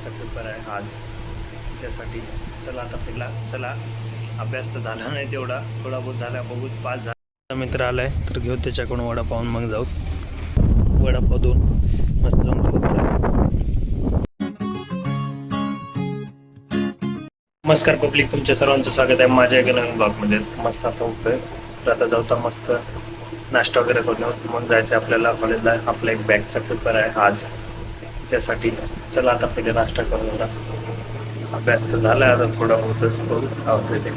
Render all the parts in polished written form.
बॅगचा paper आहे आज त्याच्यासाठी. चला आता पहिला चला अभ्यास तर झाला नाही तेवढा, थोडा बहुत झाला, बघू पास झाला. मित्र आलाय तर घेऊ त्याच्याकडून वडापावून मग जाऊ. वडापाव दोन मस्त जाऊन घेऊ. नमस्कार पब्लिक, तुमच्या सर्वांचं स्वागत आहे माझ्या एका नवीन ब्लॉगमध्ये. मस्त आता उठतोय तर आता जाऊ तर मस्त नाश्ता वगैरे करून मग जायचं आपल्याला कॉलेजला. आपला एक बॅगचा पेपर आहे आज त्याच्यासाठी. चला आता पहिले नाश्ता करून होता. अभ्यास तर झाला आता थोडा बहुतच बघू आवडते ते.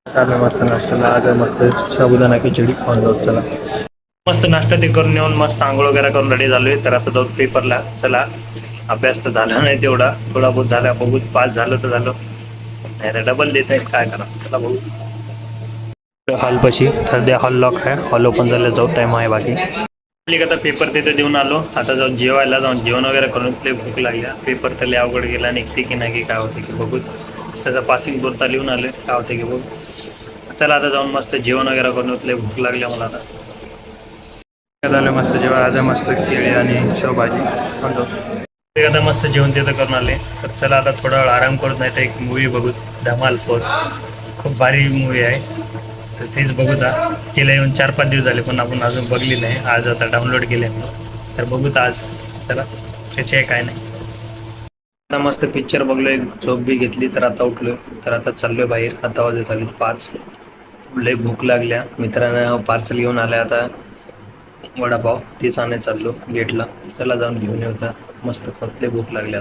चालू मस्त नाश्त्याला आज मस्त साबुदाणा खिचडी खाऊन जाऊ. चला मस्त नाश्ता ते करून येऊन मस्त आंघोळ वगैरे करून रेडी झालोय तर आता जाऊ पेपरला. चला अभ्यास तर झाला नाही तेवढा, थोडा बहुत झाला, बघू पास झालं तर झालं, नाही तर डबल देत आहे काय करा. चला बघू हॉलपाशी सध्या हॉल लॉक आहे, हॉल ओपन झालं जाऊ टाईम आहे बाकी. आता पेपर तिथे देऊन आलो, आता जाऊन जेवायला जाऊन जेवण वगैरे करून ते भूक लागल्या. पेपर तर लय अवघड गेला, निघते की नाही की काय होते की बघू. त्याचा पासिंग बोलता लिहून आले काय होते की बघू. चला आता जाऊन मस्त जेवण वगैरे करून लय भूक लागल्या मला. आता झालं मस्त जेवण आज मस्त केळी आणि शेवभाजी आणतो. ते आता मस्त जेवण तिथं करून आले तर चला आता थोडा वेळ आराम करत, नाही तर एक मूवी बघू धमाल 4. खूप भारी मूवी आहे तर तेच बघूता. तिला येऊन 4-5 दिवस झाले पण आपण अजून बघली नाही. आज आता डाउनलोड केले तर बघूत आज. चला त्याची आहे काय नाही. आता मस्त पिक्चर बघलो, एक झोप बी घेतली तर आता उठलोय तर आता चाललोय बाहेर. आता वाजत झाले 5. लय भूक लागल्या, मित्रांना पार्सल घेऊन आल्या आता वडापाव, तेच आणायला चाललो गेटला. त्याला जाऊन घेऊन येऊता मस्त लय भूक लागल्या.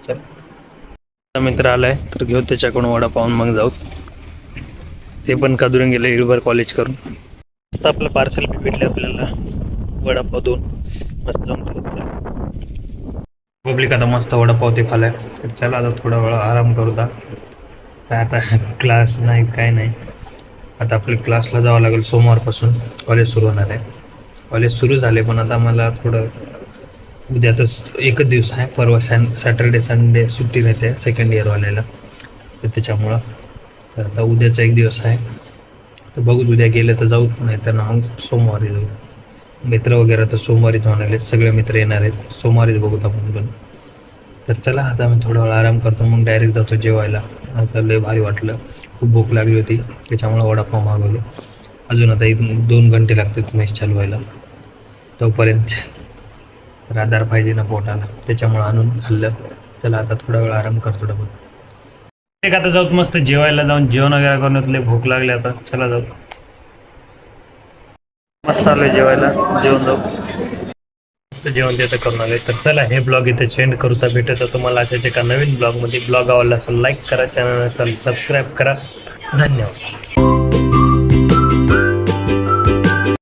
चल मित्र आलाय तर घेऊ त्याच्याकडून वडापावून मग जाऊ. ते पण कादरून गेले इडभर कॉलेज करून. मस्त आपलं पार्सल बी भेटले आपल्याला वडापाव 2 मस्त जाऊन घेऊ. पब्लिक आता मस्त वडापाव ते खालाय तर चला आता थोडा वेळ आराम करूता. काय आता क्लास नाही काय नाही, आता आपल्या क्लासला जावं लागेल. सोमवारपासून कॉलेज सुरू होणार आहे. कॉलेज सुरू झाले पण आता मला थोडं उद्या तर एकच दिवस आहे, परवा सॅटर्डे संडे सुट्टी राहते सेकंड इयरवाल्याला तर त्याच्यामुळं. तर आता उद्याचा एक दिवस आहे तर बघू, उद्या गेले तर जाऊ, नाही तर मग सोमवारी जाऊ. मित्र वगैरे तर सोमवारीच म्हणाले, सगळे मित्र येणार आहेत सोमवारीच बघूत आपण पण. तर चला आता मी थोडा वेळ आराम करतो मग डायरेक्ट जातो जेवायला. आता लय भारी वाटलं, खूप भूक लागली होती त्याच्यामुळं वडापाव मागवलो. अजून आता 2 घंटे लागतात मेस चालू व्हायला, तोपर्यंत तर आधार पाहिजे ना पोटाला, त्याच्यामुळं आणून खाल्लं. चला आता थोडा वेळ आराम करतो डबल. एक आता जाऊ मस्त जेवायला, जाऊन जेवण वगैरे करून लय भूक लागली आता. चला जाऊ मस्त आलोय जेवायला, जेवण जाऊ जेवण तिथं करून आले तर चला हे ब्लॉग इथे चेंज करू. तर भेटत तुम्हाला अशाच एका नवीन ब्लॉगमध्ये. ब्लॉग आवडला असेल लाईक करा, चॅनल असेल सबस्क्राईब करा. धन्यवाद.